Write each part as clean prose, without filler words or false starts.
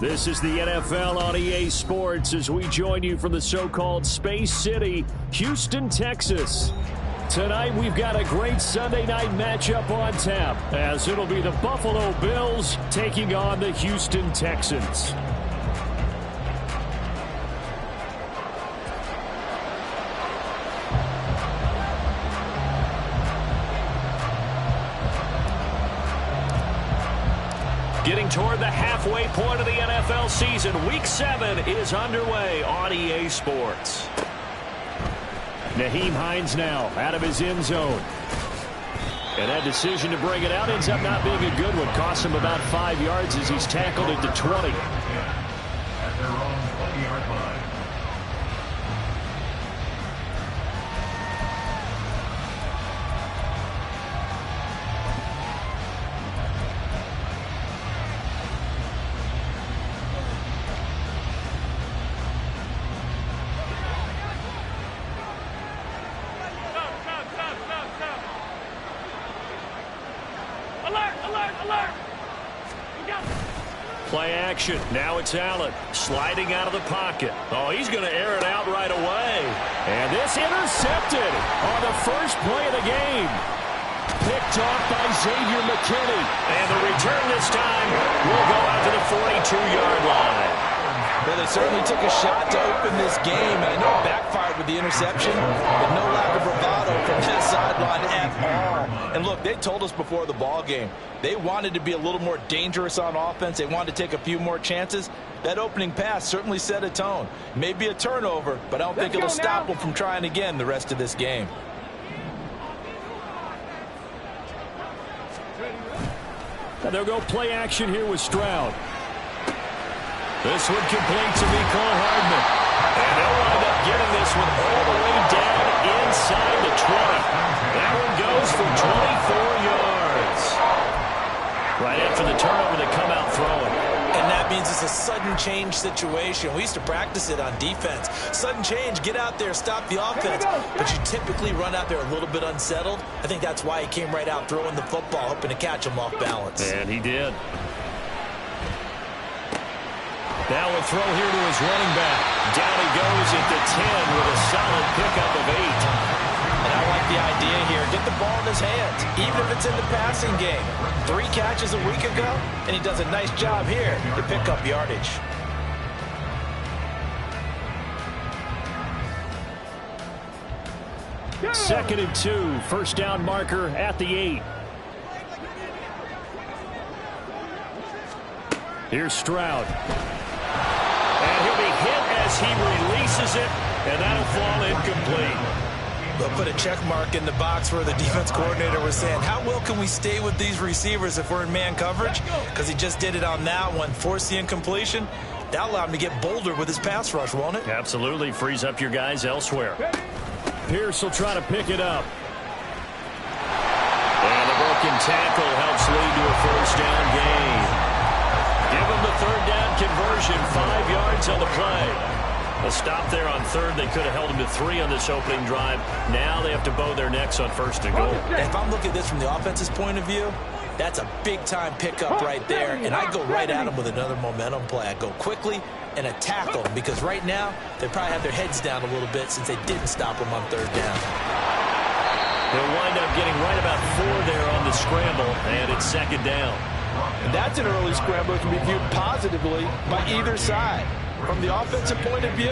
This is the NFL on EA Sports as we join you from the so-called Space City, Houston, Texas. Tonight we've got a great Sunday night matchup on tap as it'll be the Buffalo Bills taking on the Houston Texans. Getting toward the halfway point of the NFL season, Week 7 is underway on EA Sports. Nyheim Hines now out of his end zone. And that decision to bring it out ends up not being a good one. Cost him about 5 yards as he's tackled into 20. At their own 20-yard line. Play action. Now it's Allen sliding out of the pocket. Oh, he's going to air it out right away. And this intercepted on the first play of the game. Picked off by Xavier McKinney. And the return this time will go out to the 42-yard line. Well, they certainly took a shot to open this game. I know it backfired with the interception, but no lack of bravado from that sideline at all. And look, they told us before the ball game, they wanted to be a little more dangerous on offense. They wanted to take a few more chances. That opening pass certainly set a tone. Maybe a turnover, but I don't think it'll stop them from trying again the rest of this game. Now they'll go play action here with Stroud. This one complete to Mecole Hardman. And they'll wind up getting this one all the way down inside the 20. That one goes for 24 yards. Right after the turnover, they come out throwing. And that means it's a sudden change situation. We used to practice it on defense. Sudden change, get out there, stop the offense. But you typically run out there a little bit unsettled. I think that's why he came right out throwing the football, hoping to catch him off balance. And he did. Now a throw here to his running back. Down he goes at the 10 with a solid pickup of 8. And I like the idea here. Get the ball in his hands, even if it's in the passing game. 3 catches a week ago, and he does a nice job here to pick up yardage. Second and 2. First down marker at the 8. Here's Stroud. And he'll be hit as he releases it, and that'll fall incomplete. They'll put a check mark in the box where the defense coordinator was saying, how well can we stay with these receivers if we're in man coverage? Because he just did it on that one, forced the incompletion. That allowed him to get bolder with his pass rush, won't it? Absolutely. Frees up your guys elsewhere. Pierce will try to pick it up. And the broken tackle helps lead to a first down gain. Give them the third down conversion, 5 yards on the play. A stop there on third. They could have held him to 3 on this opening drive. Now they have to bow their necks on first and goal. If I'm looking at this from the offense's point of view, that's a big-time pickup right there. And I go right at him with another momentum play. I go quickly and attack them because right now they probably have their heads down a little bit since they didn't stop them on third down. They'll wind up getting right about 4 there on the scramble, and it's second down. And that's an early scramble that can be viewed positively by either side. From the offensive point of view,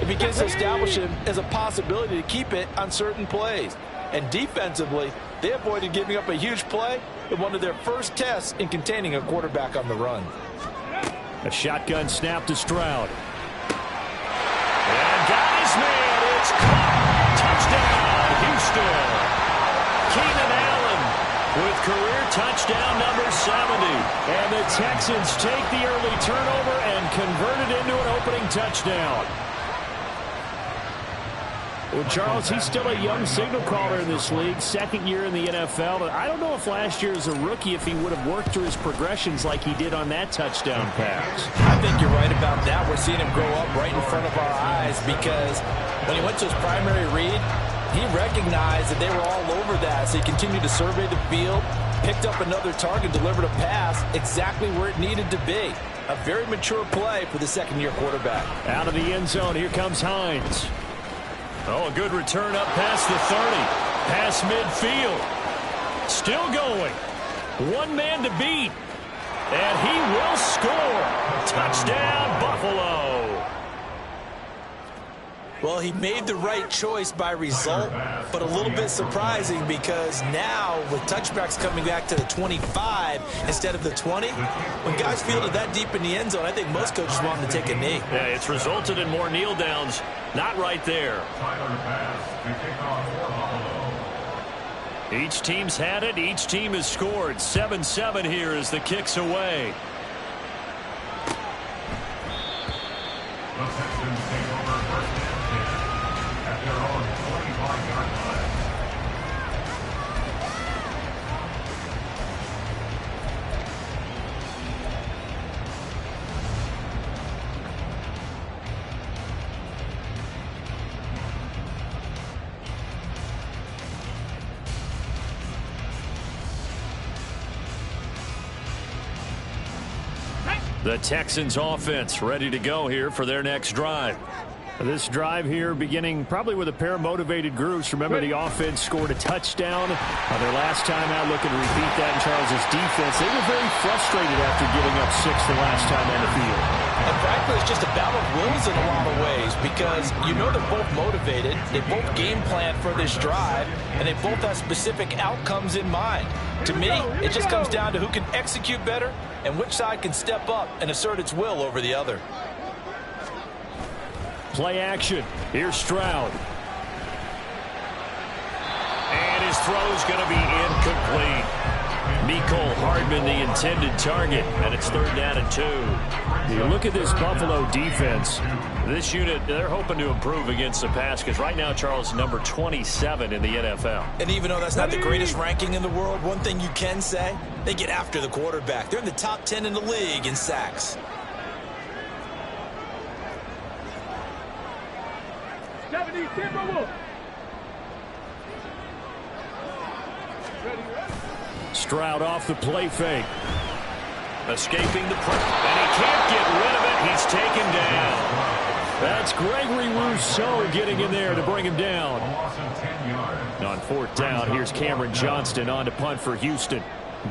it begins to establish him as a possibility to keep it on certain plays. And defensively, they avoided giving up a huge play in one of their first tests in containing a quarterback on the run. A shotgun snap to Stroud. And got his man. It's caught. Touchdown, Houston. Keenan Allen with career touchdown number 70. And the Texans take the early turnover and convert it into an opening touchdown. Well, Charles, he's still a young signal caller in this league, second year in the NFL. But I don't know if last year as a rookie, if he would have worked through his progressions like he did on that touchdown pass. I think you're right about that. We're seeing him grow up right in front of our eyes because when he went to his primary read, He recognized that they were all over that, so he continued to survey the field, picked up another target, delivered a pass exactly where it needed to be. A very mature play for the second-year quarterback. Out of the end zone, here comes Hines. Oh, a good return up past the 30. Past midfield. Still going. One man to beat. And he will score. Touchdown, Buffalo. Well, he made the right choice by result, but a little bit surprising because now with touchbacks coming back to the 25 instead of the 20, when guys fielded that deep in the end zone, I think most coaches want them to take a knee. Yeah, it's resulted in more kneel downs. Not right there. Each team's had it. Each team has scored. 7-7 here as the kick's away. The Texans take over first and 10 at their own 25-yard line. The Texans offense ready to go here for their next drive. This drive here beginning probably with a pair of motivated groups. Remember, the offense scored a touchdown their last time out, looking to repeat that in Charles' defense. They were very frustrated after giving up 6 the last time on the field. And frankly, it's just a battle of wills in a lot of ways because you know they're both motivated, they both game plan for this drive, and they both have specific outcomes in mind. To me, it just comes down to who can execute better and which side can step up and assert its will over the other. Play action. Here's Stroud. And his throw's going to be incomplete. Mecole Hardman, the intended target, and it's 3rd down and 2. You look at this Buffalo defense. This unit, they're hoping to improve against the pass because right now, Charles, number 27 in the NFL. And even though that's not the greatest ranking in the world, one thing you can say, they get after the quarterback. They're in the top 10 in the league in sacks. Stroud off the play fake. Escaping the pressure. And he can't get rid of it. He's taken down. That's Gregory Rousseau getting in there to bring him down. On 4th down, here's Cameron Johnston on to punt for Houston.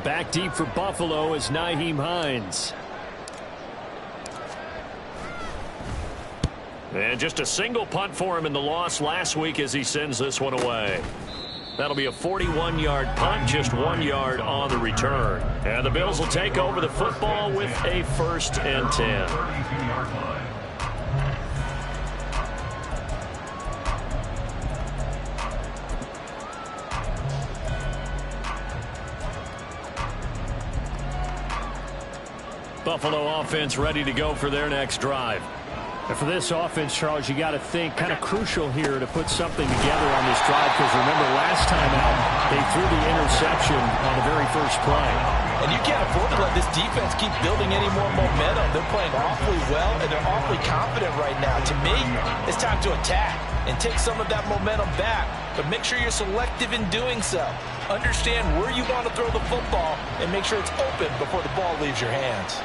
Back deep for Buffalo is Nyheim Hines. And just a single punt for him in the loss last week as he sends this one away. That'll be a 41-yard punt, just 1 yard on the return. And the Bills will take over the football with a 1st and 10. Buffalo offense ready to go for their next drive. And for this offense, Charles, you got to think kind of crucial here to put something together on this drive because remember last time out they threw the interception on the very first play. And you can't afford to let this defense keep building any more momentum. They're playing awfully well and they're awfully confident right now. To me, it's time to attack and take some of that momentum back, but make sure you're selective in doing so. Understand where you want to throw the football and make sure it's open before the ball leaves your hands.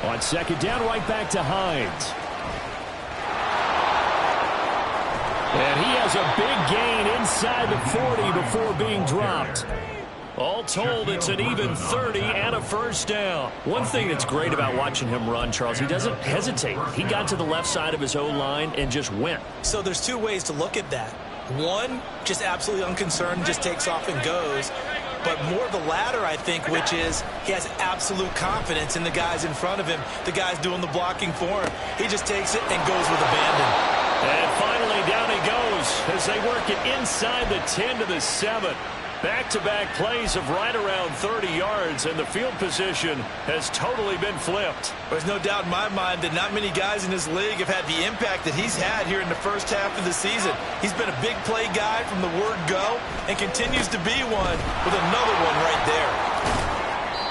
On 2nd down, right back to Hines. And he has a big gain inside the 40 before being dropped. All told, it's an even 30 and a 1st down. One thing that's great about watching him run, Charles, he doesn't hesitate. He got to the left side of his O-line and just went. So there's 2 ways to look at that. One, just absolutely unconcerned, just takes off and goes. But more of the latter, I think, which is he has absolute confidence in the guys in front of him, the guys doing the blocking for him. He just takes it and goes with abandon. And finally, down he goes as they work it inside the 10 to the 7. Back-to-back plays of right around 30 yards, and the field position has totally been flipped. There's no doubt in my mind that not many guys in this league have had the impact that he's had here in the first half of the season. He's been a big play guy from the word go and continues to be one with another one right there.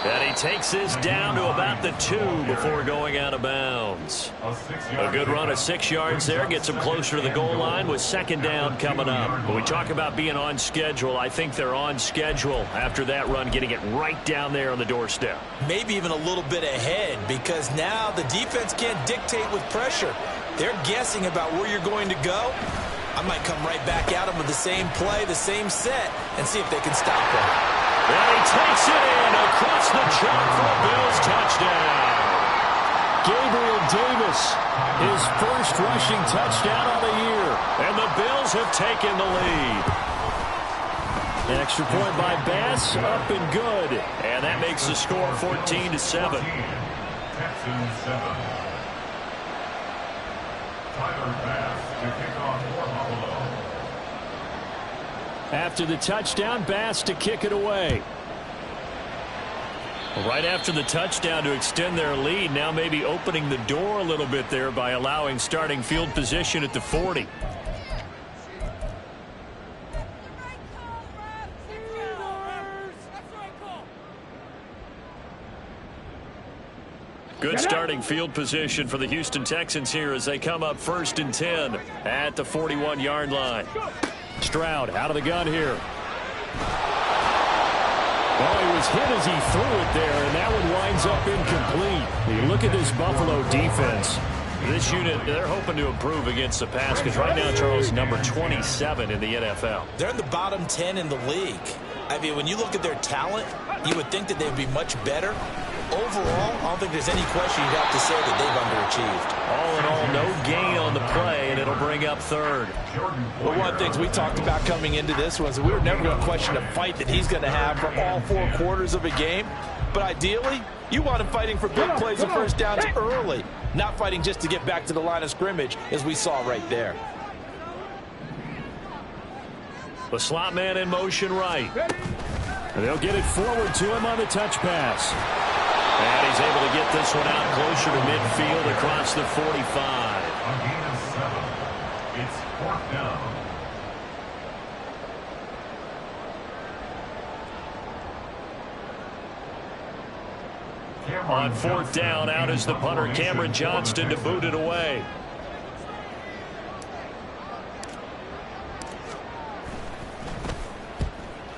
And he takes this down to about the 2 before going out of bounds. A good run of 6 yards there gets him closer to the goal line with second down coming up. When we talk about being on schedule, I think they're on schedule after that run, getting it right down there on the doorstep. Maybe even a little bit ahead, because now the defense can't dictate with pressure. They're guessing about where you're going to go. I might come right back at them with the same play, the same set, and see if they can stop him. And he takes it in across the chalk for a Bills touchdown. Gabriel Davis, his first rushing touchdown of the year. And the Bills have taken the lead. An extra point by Bass, up and good. And that makes the score 14-7. Texans 7. Tyler Bass to kick off for Buffalo. After the touchdown, Bass to kick it away. Right after the touchdown to extend their lead, now maybe opening the door a little bit there by allowing starting field position at the 40. Good starting field position for the Houston Texans here as they come up 1st and 10 at the 41-yard line. Stroud out of the gun here. Well, he was hit as he threw it there, and that one winds up incomplete. You look at this Buffalo defense. This unit, they're hoping to improve against the pass because right now, Charles, number 27 in the NFL. They're in the bottom 10 in the league. I mean, when you look at their talent, you would think that they would be much better. Overall, I don't think there's any question you'd have to say that they've underachieved. All in all, no gain on the play, and it'll bring up 3rd. Well, one of the things we talked about coming into this was that we were never going to question the fight that he's going to have for all 4 quarters of a game. But ideally, you want him fighting for big plays and first downs early, not fighting just to get back to the line of scrimmage, as we saw right there. The slot man in motion right. And they'll get it forward to him on the touch pass. And he's able to get this one out closer to midfield across the 45. On gain of 7, it's 4th down. On 4th down, out is the punter, Cameron Johnston, to boot it away.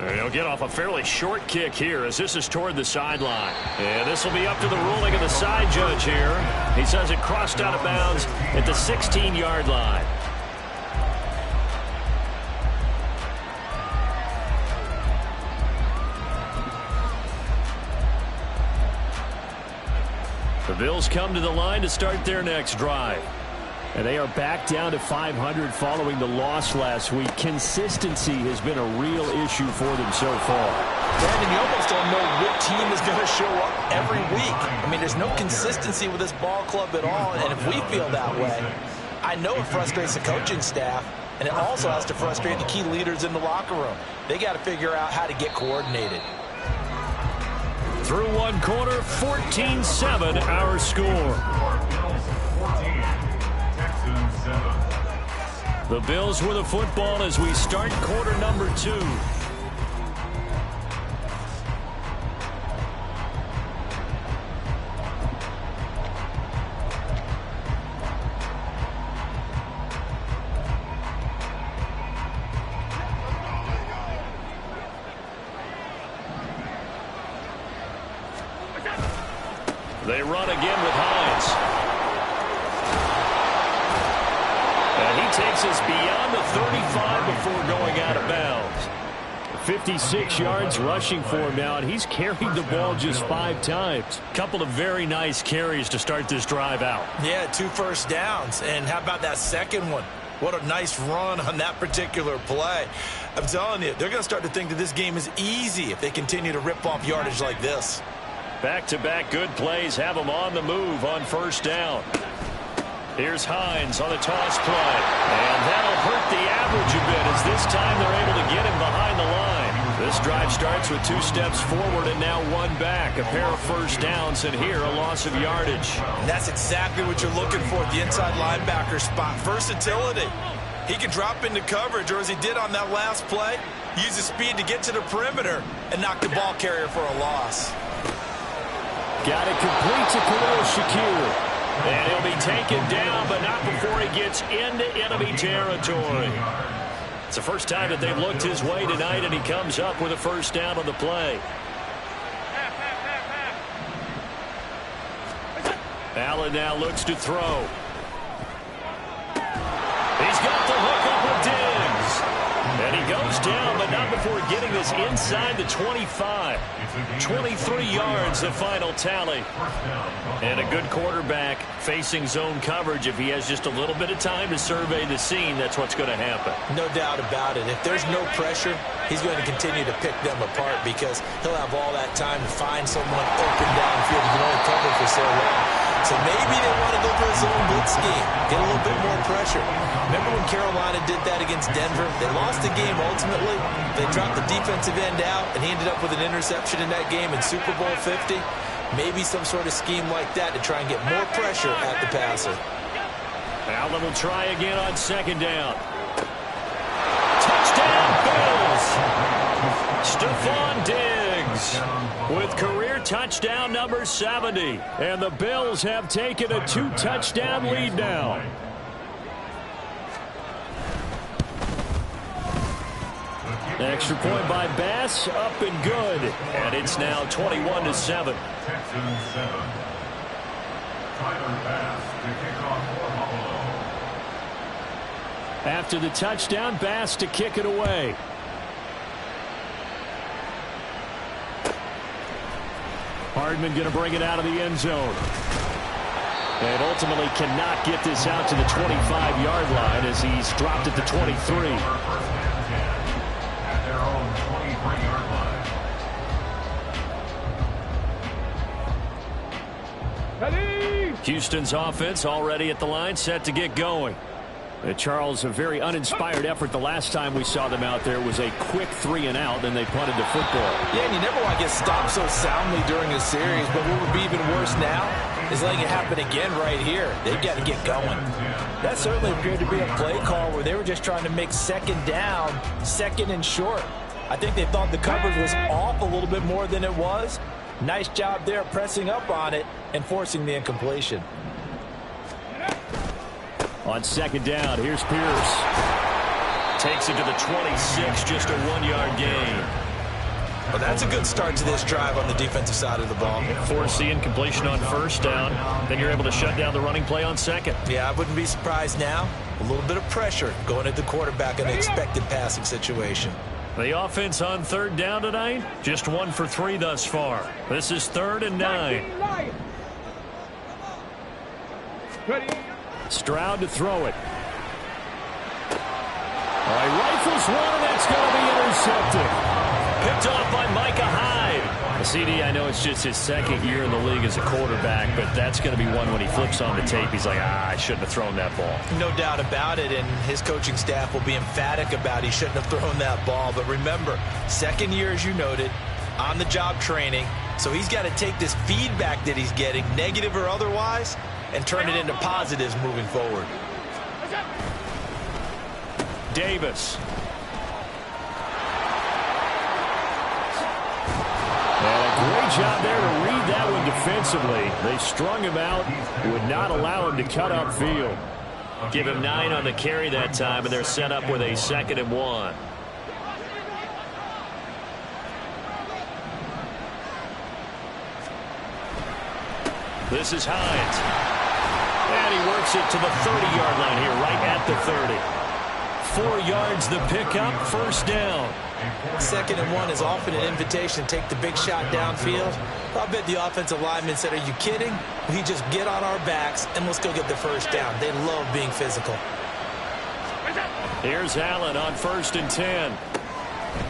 And he'll get off a fairly short kick here as this is toward the sideline. And this will be up to the ruling of the side judge here. He says it crossed out of bounds at the 16-yard line. The Bills come to the line to start their next drive. And they are back down to 500 following the loss last week. Consistency has been a real issue for them so far. Brandon, you almost don't know what team is going to show up every week. I mean, there's no consistency with this ball club at all, and if we feel that way, I know it frustrates the coaching staff, and it also has to frustrate the key leaders in the locker room. They got to figure out how to get coordinated. Through one quarter, 14-7 our score. The Bills with the football as we start quarter number 2. They run again with Hines. And he takes us beyond the 35 before going out of bounds. 56 yards rushing for him now, and he's carried the ball just 5 times. Couple of very nice carries to start this drive out. Yeah, 2 first downs. And how about that second one? What a nice run on that particular play. I'm telling you, they're going to start to think that this game is easy if they continue to rip off yardage like this. Back-to-back good plays have them on the move on first down. Here's Hines on the toss play. And that'll hurt the average a bit as this time they're able to get him behind the line. This drive starts with 2 steps forward and now 1 back. A pair of first downs, and here a loss of yardage. And that's exactly what you're looking for at the inside linebacker spot. Versatility. He can drop into coverage, or as he did on that last play, use his speed to get to the perimeter and knock the ball carrier for a loss. Got it complete to Khalil Shakir. And he'll be taken down, but not before he gets into enemy territory. It's the first time that they've looked his way tonight, and he comes up with a first down on the play. Allen now looks to throw. He's got the hook up with Diggs. And he goes down, but not before getting this inside the 25. 23 yards, the final tally. And a good quarterback facing zone coverage. If he has just a little bit of time to survey the scene, that's what's going to happen. No doubt about it. If there's no pressure, he's going to continue to pick them apart because he'll have all that time to find someone open downfield. He can only cover for so long. So maybe they want to go for a zone blitz scheme, get a little bit more pressure. Remember when Carolina did that against Denver? They lost the game ultimately. They dropped the defensive end out, and he ended up with an interception in that game in Super Bowl 50. Maybe some sort of scheme like that to try and get more pressure at the passer. Allen will try again on second down. Touchdown, Bills! Stephon Diggs with career touchdown number 70. And the Bills have taken a 2-touchdown lead now. Extra point by Bass, up and good. And it's now 21-7. Texans 7. Tyler Bass to kick off for Buffalo. After the touchdown, Bass to kick it away. Hardman going to bring it out of the end zone. And ultimately cannot get this out to the 25-yard line as he's dropped it to 23. At their own 23-yard line. Ready? Houston's offense already at the line, set to get going. Charles, a very uninspired effort the last time we saw them out there was a quick 3-and-out, then they punted the football. Yeah, and you never want to get stopped so soundly during a series, but what would be even worse now is letting it happen again right here. They've got to get going. That certainly appeared to be a play call where they were just trying to make second down, second and short. I think they thought the coverage was off a little bit more than it was. Nice job there pressing up on it and forcing the incompletion. On second down, here's Pierce. Takes it to the 26, just a 1-yard gain. Well, that's a good start to this drive on the defensive side of the ball. Force the incompletion on first down. Then you're able to shut down the running play on second. Yeah, I wouldn't be surprised now. A little bit of pressure going at the quarterback in an expected passing situation. The offense on third down tonight, just 1 for 3 thus far. This is 3rd and 9. Stroud to throw it. All right, rifles one, and that's going to be intercepted. Picked off by Micah Hyde. CD, I know it's just his second year in the league as a quarterback, but that's going to be one when he flips on the tape. He's like, I shouldn't have thrown that ball. No doubt about it, and his coaching staff will be emphatic about he shouldn't have thrown that ball. But remember, second year, as you noted, on-the-job training, so he's got to take this feedback that he's getting, negative or otherwise, and turn it into positives moving forward. Davis. And a great job there to read that one defensively. They strung him out, would not allow him to cut upfield. Give him 9 on the carry that time, and they're set up with a 2nd and 1. This is Hines. And he works it to the 30-yard line here, right at the 30. 4 yards the pickup, first down. 2nd and 1 is often an invitation to take the big shot downfield. I bet the offensive lineman said, are you kidding? We just get on our backs and let's go get the first down. They love being physical. Here's Allen on 1st and 10.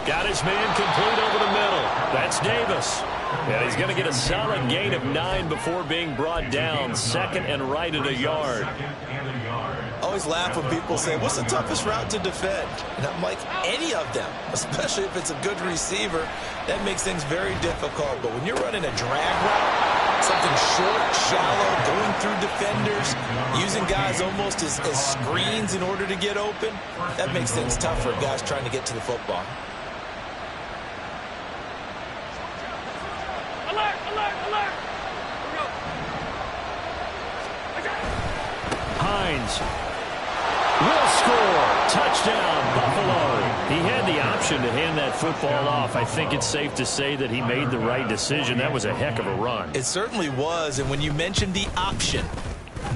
Got his man complete over the middle. That's Davis. And he's going to get a solid gain of 9 before being brought down. 2nd and right at a yard. I always laugh when people say, what's the toughest route to defend? And I'm like, any of them, especially if it's a good receiver. That makes things very difficult. But when you're running a drag route, something short, shallow, going through defenders, using guys almost as screens in order to get open, that makes things tough for guys trying to get to the football. Hines will score. Touchdown, Buffalo. He had the option to hand that football off. I think it's safe to say that he made the right decision. That was a heck of a run. It certainly was, and when you mentioned the option,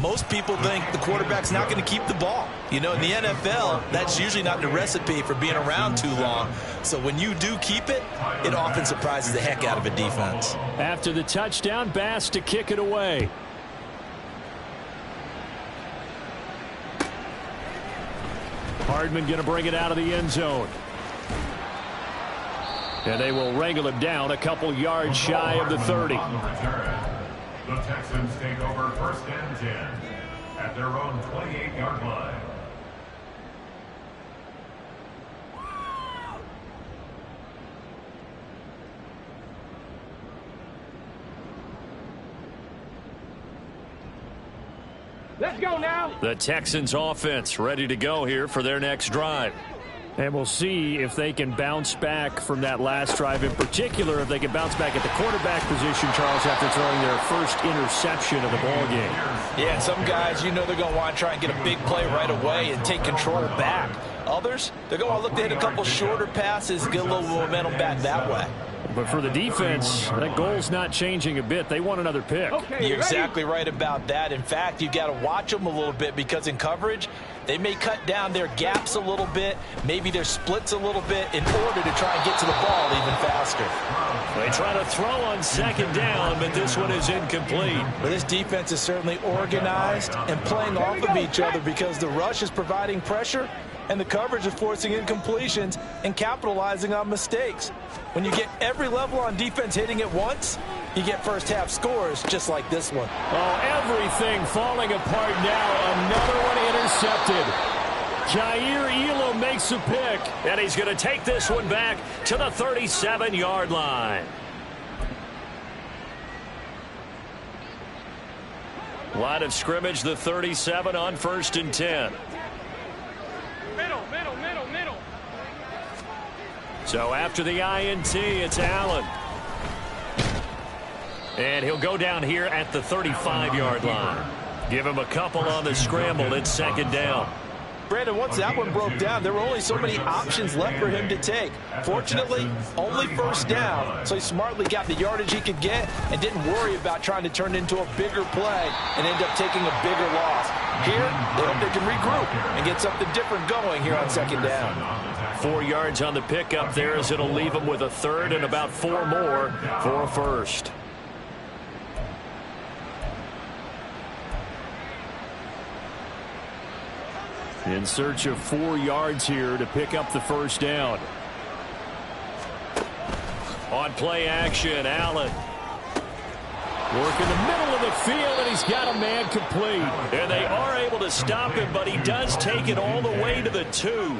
most people think the quarterback's not going to keep the ball. You know, in the NFL, that's usually not the recipe for being around too long. So when you do keep it, it often surprises the heck out of a defense. After the touchdown, Bass to kick it away. Hardman going to bring it out of the end zone. And they will wrangle him down a couple yards shy of the 30. The Texans take over 1st and 10 at their own 28-yard line. Let's go now. The Texans offense ready to go here for their next drive. And we'll see if they can bounce back from that last drive. In particular, if they can bounce back at the quarterback position, Charles, after throwing their first interception of the ball game. Yeah, and some guys, you know, they're going to want to try and get a big play right away and take control back. Others, they're going to look to hit a couple shorter passes, get a little momentum back that way. But for the defense, that goal's not changing a bit. They want another pick. Okay, You're exactly right about that. In fact, you've got to watch them a little bit because in coverage, they may cut down their gaps a little bit, maybe their splits a little bit in order to try and get to the ball even faster. They try to throw on 2nd down, but this one is incomplete. Well, this defense is certainly organized and playing off of each other because the rush is providing pressure and the coverage is forcing incompletions and capitalizing on mistakes. When you get every level on defense hitting at once, you get first half scores just like this one. Oh, everything falling apart now. Another one intercepted. Jair Elam makes a pick, and he's going to take this one back to the 37-yard line. Line of scrimmage, the 37 on 1st and 10. Middle. So after the INT, it's Allen. And he'll go down here at the 35-yard line. Give him a couple on the scramble. It's 2nd down. Brandon, once that one broke down, there were only so many options left for him to take. Fortunately, only 1st down, so he smartly got the yardage he could get and didn't worry about trying to turn it into a bigger play and end up taking a bigger loss. Here, they hope they can regroup and get something different going here on 2nd down. 4 yards on the pickup there as it'll leave them with a 3rd and about 4 more for a 1st. In search of 4 yards here to pick up the 1st down. On play action, Allen. Work in the middle of the field, and he's got a man complete. And they are able to stop him, but he does take it all the way to the 2.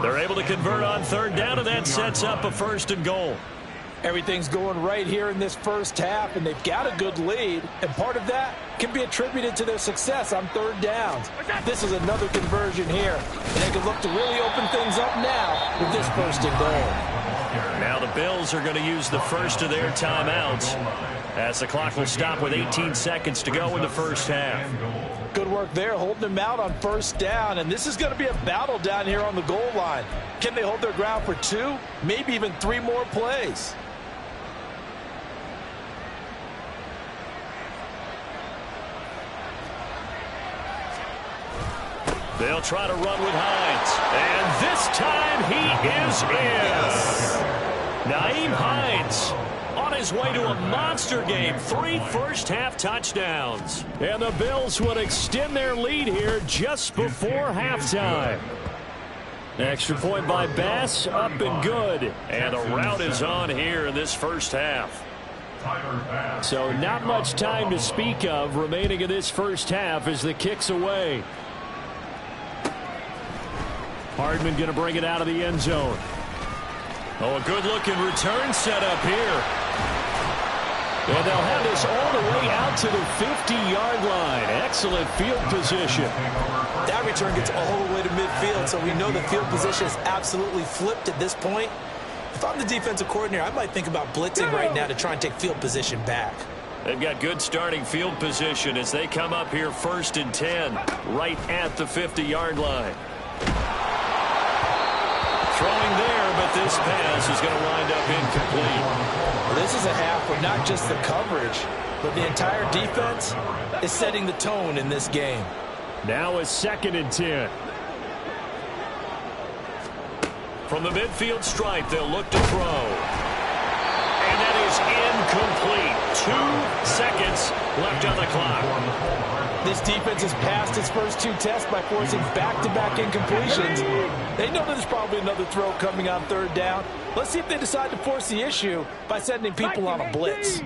They're able to convert on 3rd down, and that sets up a 1st and goal. Everything's going right here in this first half, and they've got a good lead, and part of that can be attributed to their success on 3rd downs. This is another conversion here, and they can look to really open things up now with this 1st and goal. Now the Bills are going to use the first of their timeouts as the clock will stop with 18 seconds to go in the first half. Good work there, holding them out on 1st down, and this is going to be a battle down here on the goal line. Can they hold their ground for 2, maybe even 3 more plays? They'll try to run with Hines. And this time he is in. Nyheim Hines on his way to a monster game. 3 first-half touchdowns. And the Bills would extend their lead here just before halftime. Extra point by Bass, up and good. And the rout is on here in this first half. So not much time to speak of remaining in this first half as the kick's away. Hardman going to bring it out of the end zone. Oh, a good-looking return set up here. And they'll have this all the way out to the 50-yard line. Excellent field position. That return gets all the way to midfield, so we know the field position is absolutely flipped at this point. If I'm the defensive coordinator, I might think about blitzing right now to try and take field position back. They've got good starting field position as they come up here 1st and 10, right at the 50-yard line. Throwing there, but this pass is going to wind up incomplete. Well, this is a half where not just the coverage, but the entire defense is setting the tone in this game. Now a 2nd and 10. From the midfield stripe, they'll look to throw. And that is incomplete. 2 seconds left on the clock. This defense has passed its first 2 tests by forcing back-to-back incompletions. They know there's probably another throw coming on 3rd down. Let's see if they decide to force the issue by sending people on a blitz.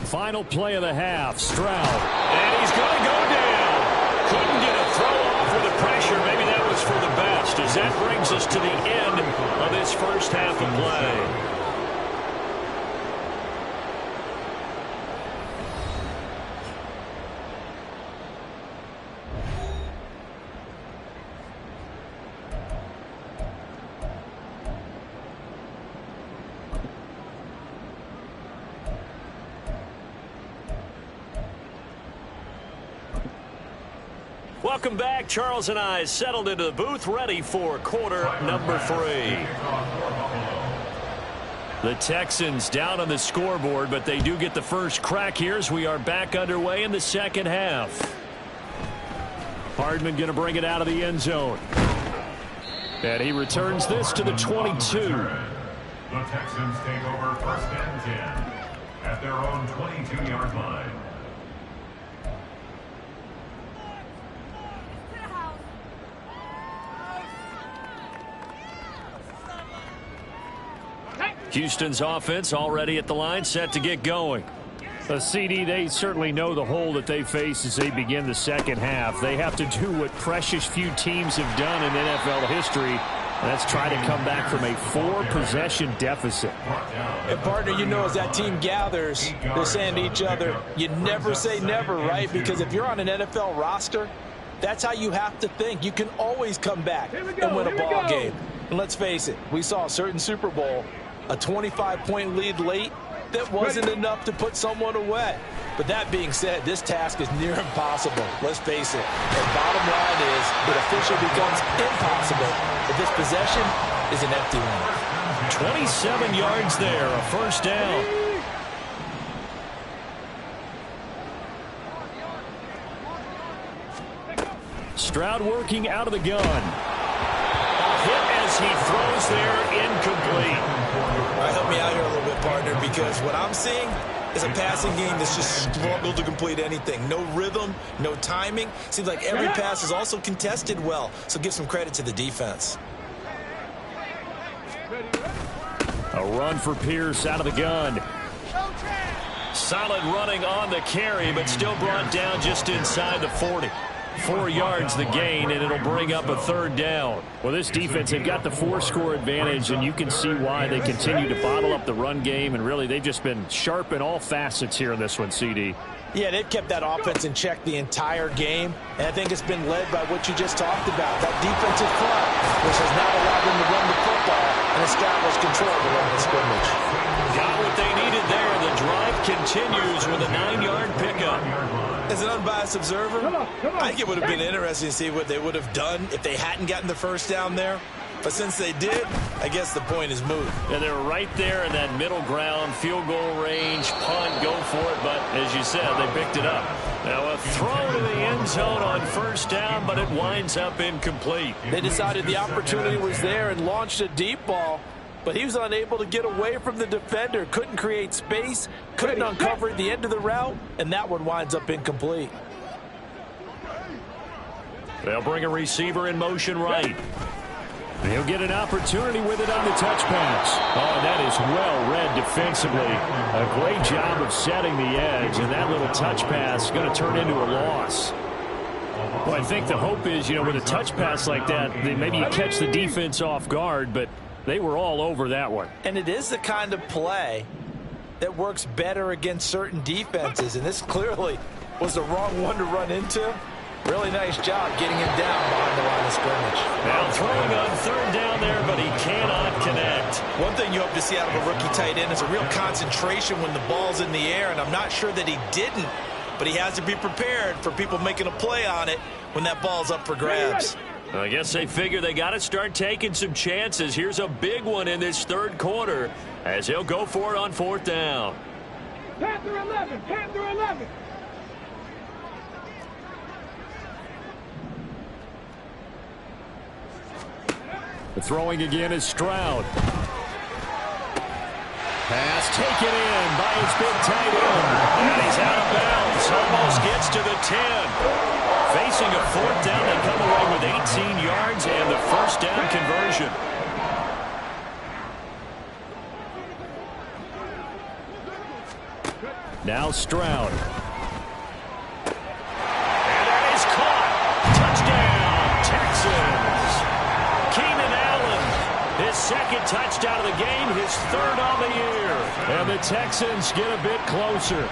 Final play of the half, Stroud. And he's going to go down. Couldn't get a throw off with the pressure. Maybe that was for the best, as that brings us to the end of this first half of play. Welcome back. Charles and I settled into the booth, ready for quarter number 3. The Texans down on the scoreboard, but they do get the first crack here as we are back underway in the second half. Hardman going to bring it out of the end zone. And he returns this to the 22. The Texans take over 1st and 10 at their own 22-yard line. Houston's offense already at the line, set to get going. CD, they certainly know the hole that they face as they begin the second half. They have to do what precious few teams have done in NFL history. That's try to come back from a 4-possession deficit. And, partner, you know, as that team gathers, they're saying to each other, you never say never, right? Because if you're on an NFL roster, that's how you have to think. You can always come back and win a ball game. And let's face it, we saw a certain Super Bowl, a 25-point lead late, that wasn't enough to put someone away. But that being said, this task is near impossible. Let's face it. The bottom line is it officially becomes impossible if this possession is an empty one. 27 yards there, a first down. Stroud working out of the gun. A hit as he throws there, incomplete. All right, help me out here a little bit, partner, because what I'm seeing is a passing game that's just struggled to complete anything. No rhythm, no timing. Seems like every pass is also contested well, so give some credit to the defense. A run for Pierce out of the gun. Solid running on the carry, but still brought down just inside the 40. 4 yards the gain, and it'll bring up a 3rd down. Well, this defense, they've got the 4-score advantage, and you can see why they continue to bottle up the run game, and really they've just been sharp in all facets here in this one, CD. Yeah, they've kept that offense in check the entire game, and I think it's been led by what you just talked about, that defensive front, which has now allowed them to run the football and establish control of the line of scrimmage. Got what they needed there. The drive continues with a 9-yard pickup. As an unbiased observer, I think it would have been interesting to see what they would have done if they hadn't gotten the first down there. But since they did, I guess the point is moot. And they're right there in that middle ground, field goal range, punt, go for it. But as you said, they picked it up. Now a throw to the end zone on first down, but it winds up incomplete. They decided the opportunity was there and launched a deep ball, but he was unable to get away from the defender, couldn't create space, couldn't uncover the end of the route, and that one winds up incomplete. They'll bring a receiver in motion right. He'll get an opportunity with it on the touch pass. Oh, that is well read defensively. A great job of setting the edge, and that little touch pass is going to turn into a loss. Well, I think the hope is, with a touch pass like that, maybe you catch the defense off guard, but they were all over that one. And it is the kind of play that works better against certain defenses, and this clearly was the wrong one to run into. Really nice job getting him down behind the line of scrimmage. Now throwing on third down there, but he cannot connect. One thing you hope to see out of a rookie tight end is a real concentration when the ball's in the air, and I'm not sure that he didn't, but he has to be prepared for people making a play on it when that ball's up for grabs. I guess they figure they got to start taking some chances. Here's a big one in this third quarter as he'll go for it on 4th down. Panther 11, Panther 11. The throwing again is Stroud. Pass taken in by his big tight end. And he's out of bounds. Almost gets to the 10. Facing a 4th down, they come away with 18 yards and the first down conversion. Now Stroud. And that is caught. Touchdown, Texans. Keenan Allen, his second touchdown of the game, his 3rd on the year. And the Texans get a bit closer.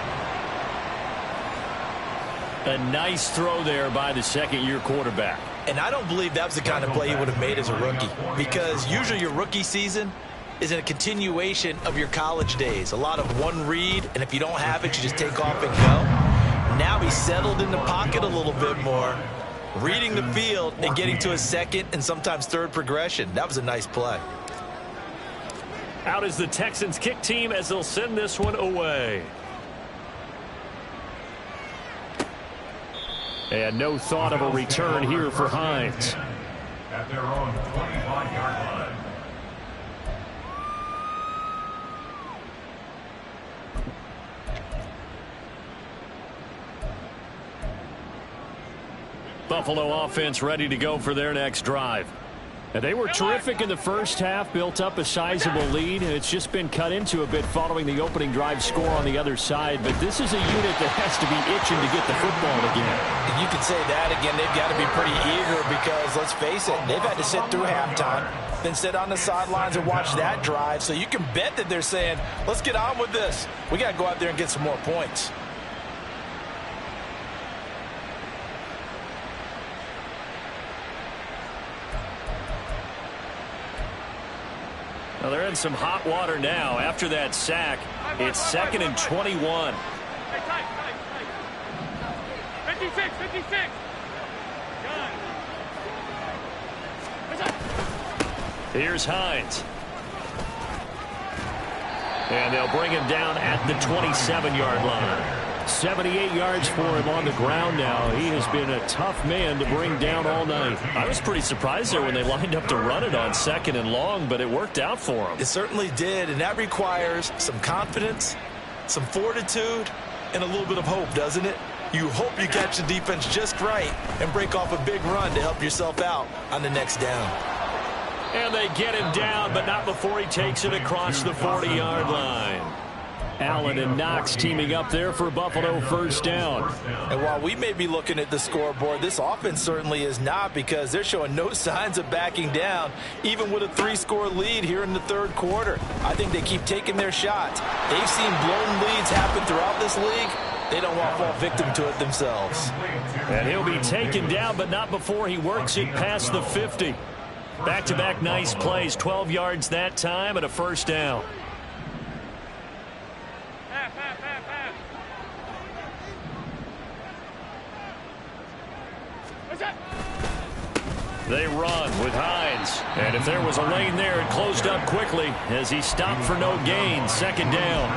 A nice throw there by the second-year quarterback. And I don't believe that was the kind of play he would have made as a rookie, because usually your rookie season is a continuation of your college days. A lot of one read, and if you don't have it, you just take off and go. Now he's settled in the pocket a little bit more, reading the field and getting to his second and sometimes third progression. That was a nice play. Out is the Texans kick team as they'll send this one away. And no thought of a return here for Hines. At their own 25-yard line. Buffalo offense ready to go for their next drive. And they were terrific in the first half, built up a sizable lead, and it's just been cut into a bit following the opening drive score on the other side. But this is a unit that has to be itching to get the football again. And you can say that again. They've got to be pretty eager because, let's face it, they've had to sit through halftime, then sit on the sidelines and watch that drive. So you can bet that they're saying, let's get on with this. We got to go out there and get some more points. Well, they're in some hot water now. After that sack, it's 2nd and 21. Hey, tight. 56, 56. Here's Hines. And they'll bring him down at the 27-yard line. 78 yards for him on the ground now. He has been a tough man to bring down all night. I was pretty surprised there when they lined up to run it on 2nd and long, but it worked out for him. It certainly did, and that requires some confidence, some fortitude, and a little bit of hope, doesn't it? You hope you catch the defense just right and break off a big run to help yourself out on the next down. And they get him down, but not before he takes it across the 40-yard line. Allen and Knox teaming up there for Buffalo first down. And while we may be looking at the scoreboard, this offense certainly is not, because they're showing no signs of backing down, even with a 3-score lead here in the third quarter. I think they keep taking their shots. They've seen blown leads happen throughout this league. They don't want to fall victim to it themselves. And he'll be taken down, but not before he works it past the 50. Back-to-back nice plays, 12 yards that time and a first down. They run with Hines. And if there was a lane there, it closed up quickly as he stopped for no gain. 2nd down.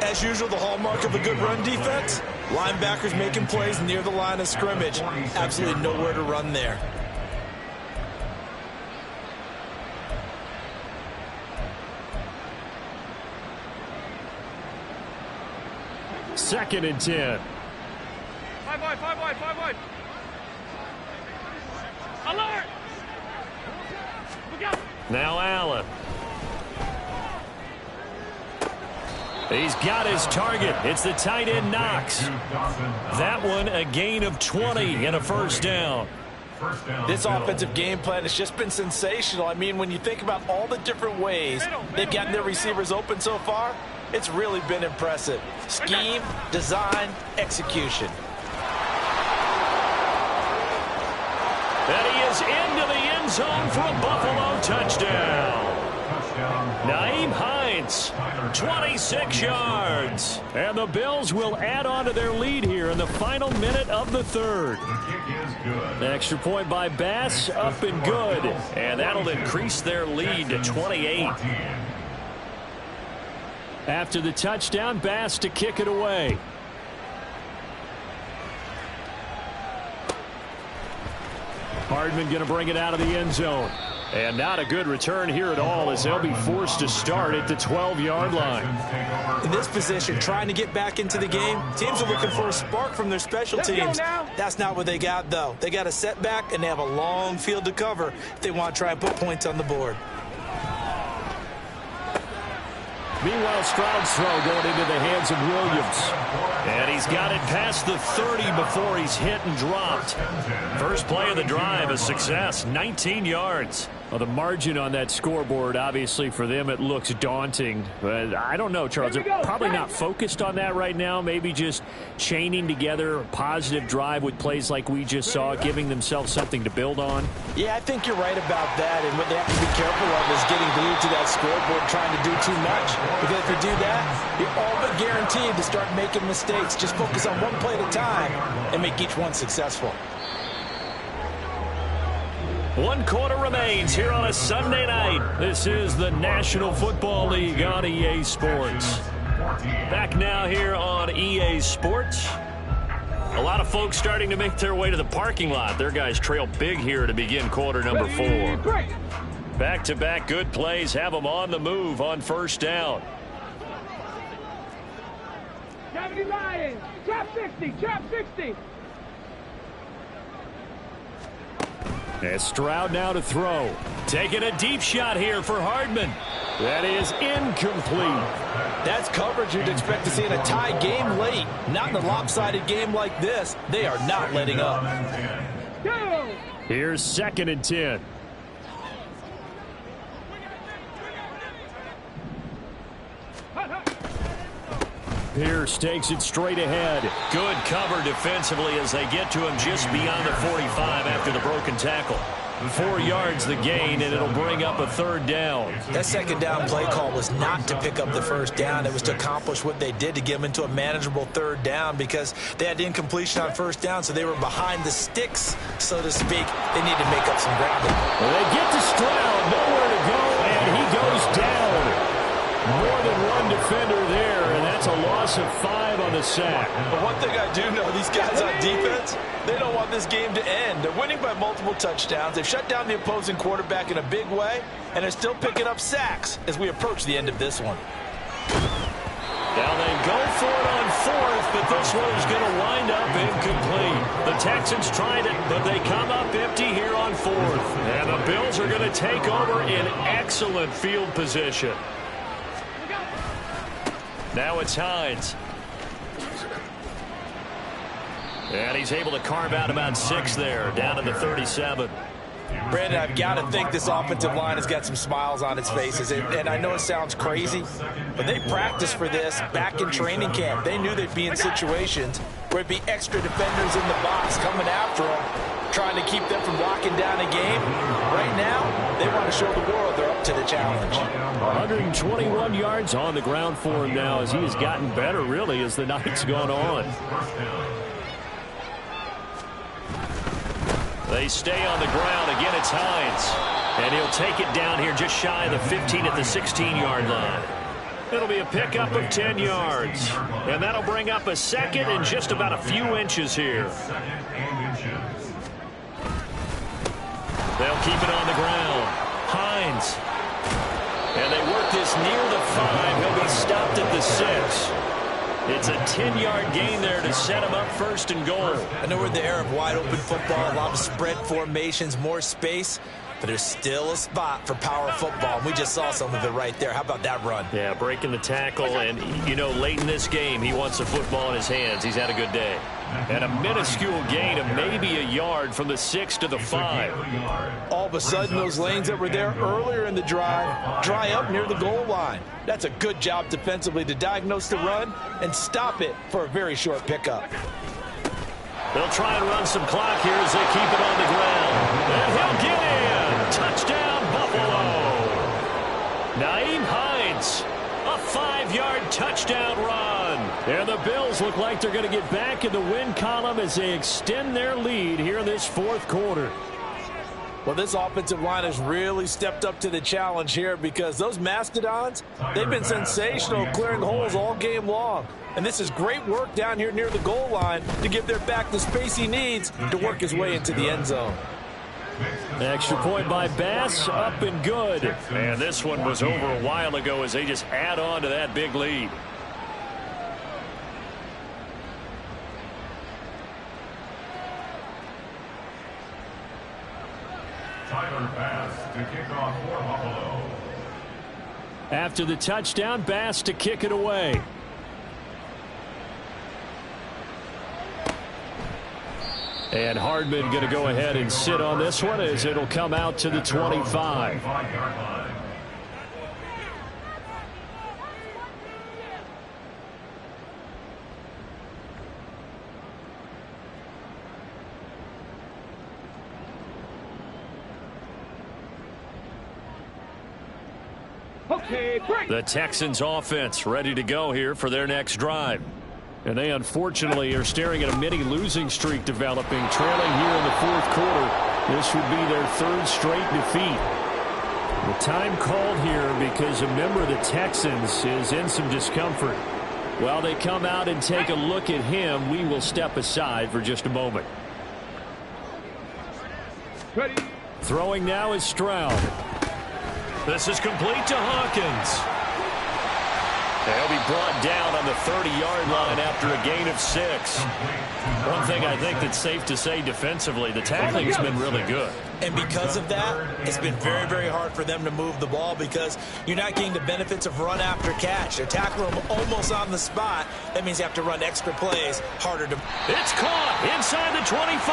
As usual, the hallmark of a good run defense, linebackers making plays near the line of scrimmage. Absolutely nowhere to run there. Second and 10. 5 wide. Alert! Look out! Now Allen. He's got his target. It's the tight end Knox. That one a gain of 20 and a first down. This offensive game plan has just been sensational. I mean, when you think about all the different ways they've gotten their receivers open so far, it's really been impressive. Scheme, design, execution. And he is into the end zone for a Buffalo touchdown. yards. 26 yards. And the Bills will add on to their lead here in the final minute of the third. Extra point by Bass, up and good. And that'll increase their lead to 28. After the touchdown, Bass to kick it away. Hardman going to bring it out of the end zone. And not a good return here at all as they'll be forced to start at the 12-yard line. In this position, trying to get back into the game, teams are looking for a spark from their special teams. That's not what they got, though. They got a setback, and they have a long field to cover if they want to try and put points on the board. Meanwhile, Stroud's throw going into the hands of Williams. And he's got it past the 30 before he's hit and dropped. First play of the drive, a success, 19 yards. Well, the margin on that scoreboard, obviously, for them, it looks daunting. But I don't know, Charles. They're probably not focused on that right now. Maybe just chaining together a positive drive with plays like we just saw, giving themselves something to build on. Yeah, I think you're right about that. And what they have to be careful of is getting glued to that scoreboard, trying to do too much. Because if you do that, you're all but guaranteed to start making mistakes. Just focus on one play at a time and make each one successful. 1 quarter remains here on a Sunday night. This is the National Football League on EA Sports. Back now here on EA Sports. A lot of folks starting to make their way to the parking lot. Their guys trail big here to begin quarter number 4. Back-to-back good plays have them on the move on first down. Trap 60, trap 60. As Stroud now to throw. Taking a deep shot here for Hardman. That is incomplete. That's coverage you'd expect to see in a tie game late. Not in a lopsided game like this. They are not letting up. Here's 2nd and 10. Pierce takes it straight ahead. Good cover defensively as they get to him just beyond the 45 after the broken tackle. 4 yards the gain, and it'll bring up a 3rd down. That 2nd down play call was not to pick up the 1st down. It was to accomplish what they did to get them into a manageable 3rd down because they had incompletion on 1st down, so they were behind the sticks, so to speak. They need to make up some ground. Well, they get to Stroud, nowhere to go, and he goes down. More than one defender there, and that's a loss of 5 on the sack. But one thing I do know, these guys on defense, they don't want this game to end. They're winning by multiple touchdowns. They've shut down the opposing quarterback in a big way, and they're still picking up sacks as we approach the end of this one. Now they go for it on 4th, but this one is going to wind up incomplete. The Texans tried it, but they come up empty here on 4th. And the Bills are going to take over in excellent field position. Now it's Hines. And he's able to carve out about 6 there, down to the 37. Brandon, I've got to think this offensive line has got some smiles on its faces. And I know it sounds crazy, but they practiced for this back in training camp. They knew they'd be in situations where it'd be extra defenders in the box coming after them, trying to keep them from locking down a game. Right now, they want to show the world they're up to the challenge. 121 yards on the ground for him now as he has gotten better, really, as the night's gone on. They stay on the ground. Again, it's Hines. And he'll take it down here just shy of the 15 at the 16-yard line. It'll be a pickup of 10 yards. And that'll bring up a 2nd and just about a few inches here. They'll keep it on the ground. Hines. And they work this near the 5. He'll be stopped at the 6. It's a 10-yard gain there to set him up 1st and goal. I know we're in the era of wide-open football, a lot of spread formations, more space, but there's still a spot for power football. And we just saw some of it right there. How about that run? Yeah, breaking the tackle, and, you know, late in this game, he wants the football in his hands. He's had a good day. And a minuscule gain of maybe a yard from the 6 to the 5. All of a sudden, those lanes that were there earlier in the drive dry up near the goal line. That's a good job defensively to diagnose the run and stop it for a very short pickup. They'll try and run some clock here as they keep it on the ground. And he'll get in. Touchdown, Buffalo. Nyheim Hines 5-yard touchdown run. And the Bills look like they're going to get back in the win column as they extend their lead here in this fourth quarter. Well, this offensive line has really stepped up to the challenge here because those Mastodons, they've been sensational clearing holes all game long. And this is great work down here near the goal line to give their back the space he needs to work his way into the end zone. Extra point by Bass, up and good. And this one was over a while ago as they just add on to that big lead. To kick off for Buffalo. After the touchdown, Bass to kick it away. And Hardman going to go ahead and sit on this one as it'll come out to the 25. The Texans offense ready to go here for their next drive. And they unfortunately are staring at a mini losing streak developing, trailing here in the fourth quarter. This would be their third straight defeat. The time called here because a member of the Texans is in some discomfort. While they come out and take a look at him, we will step aside for just a moment. Ready. Throwing now is Stroud. This is complete to Hawkins. They'll be brought down on the 30-yard line after a gain of 6. One thing I think that's safe to say defensively, the tackling has been really good. And because of that, it's been very, very hard for them to move the ball because you're not getting the benefits of run after catch. They're tackling them almost on the spot. That means you have to run extra plays, harder to... It's caught inside the 25.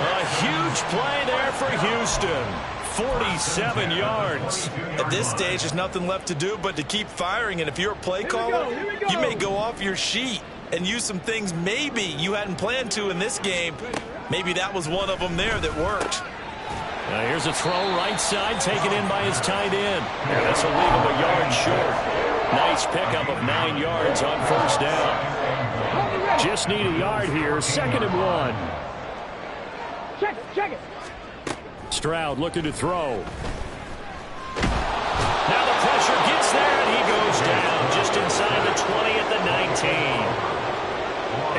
A huge play there for Houston. 47 yards. At this stage, there's nothing left to do but to keep firing. And if you're a play caller, you may go off your sheet and use some things maybe you hadn't planned to in this game. Maybe that was one of them there that worked. Now here's a throw right side taken in by his tight end. And this will leave him a yard short. Nice pickup of 9 yards on first down. Just need a yard here. 2nd and 1. Check it. Stroud looking to throw. Now the pressure gets there, and he goes down just inside the 20 at the 19.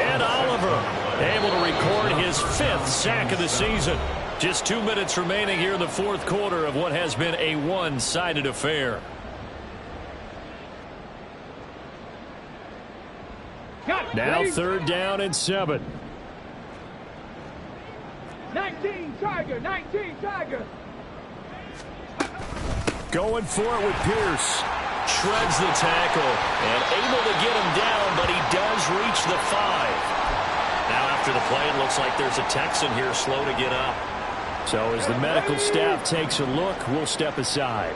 And Oliver able to record his 5th sack of the season. Just 2 minutes remaining here in the fourth quarter of what has been a one-sided affair. Now 3rd down and 7. 19 Tiger. Going for it with Pierce. Shreds the tackle and able to get him down, but he does reach the 5. Now after the play, it looks like there's a Texan here slow to get up. So as the medical staff takes a look, we'll step aside.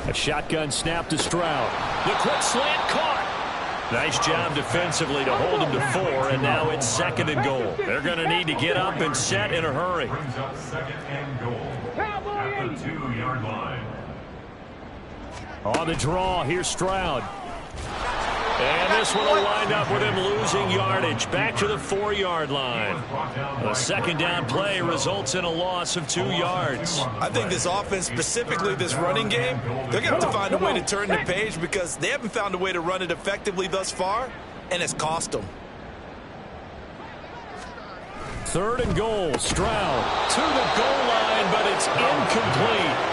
A shotgun snap to Stroud. The quick slant caught. Nice job defensively to hold him to 4, and now it's 2nd and goal. They're going to need to get up and set in a hurry. Brings up 2nd and goal at the 2-yard line. On the draw, here's Stroud. And this one will wind up with him losing yardage back to the 4-yard line. A 2nd down play results in a loss of 2 yards. I think this offense, specifically this running game, they're going to have to find a way to turn the page because they haven't found a way to run it effectively thus far, and it's cost them. 3rd and goal, Stroud to the goal line, but it's incomplete.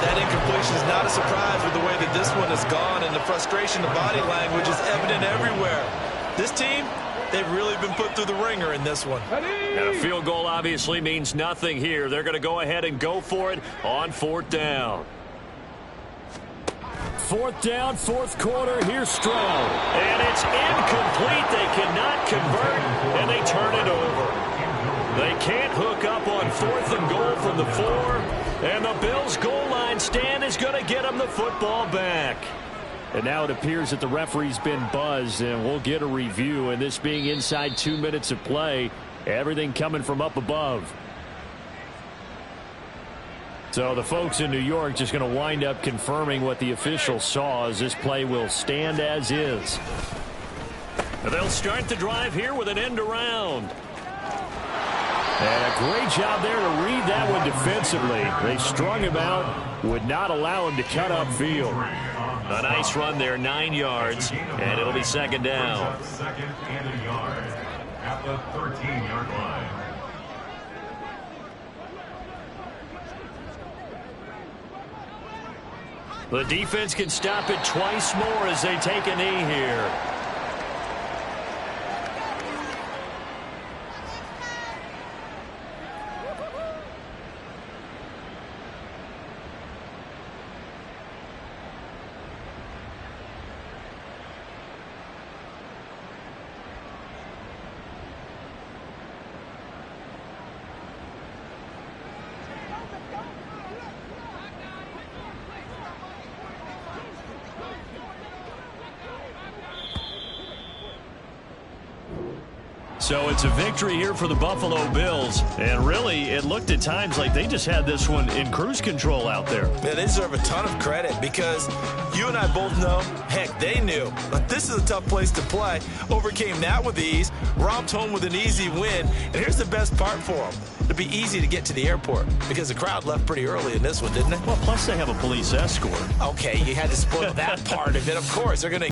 That incompletion is not a surprise with the way that this one has gone, and the frustration, the body language is evident everywhere. This team, they've really been put through the ringer in this one. And a field goal obviously means nothing here. They're going to go ahead and go for it on 4th down. 4th down, 4th quarter. Here's Stroud. And it's incomplete. They cannot convert, and they turn it over. They can't hook up on 4th and goal from the 4. And the Bills' goal line stand is going to get them the football back. And now it appears that the referee's been buzzed, and we'll get a review. And this being inside 2 minutes of play, everything coming from up above. So the folks in New York just going to wind up confirming what the official saw, as this play will stand as is. They'll start the drive here with an end around. And a great job there to read that one defensively. They strung him out, would not allow him to cut upfield. A nice run there, 9 yards, and it'll be second down. Second and a yard at the 13-yard line. The defense can stop it twice more as they take a knee here. So it's a victory here for the Buffalo Bills. And really, it looked at times like they just had this one in cruise control out there. Man, they deserve a ton of credit because you and I both know, heck, they knew. But this is a tough place to play. Overcame that with ease, romped home with an easy win. And here's the best part for them. It'd be easy to get to the airport because the crowd left pretty early in this one, didn't it? Well, plus they have a police escort. Okay, you had to spoil that part of it. Of course, they're going to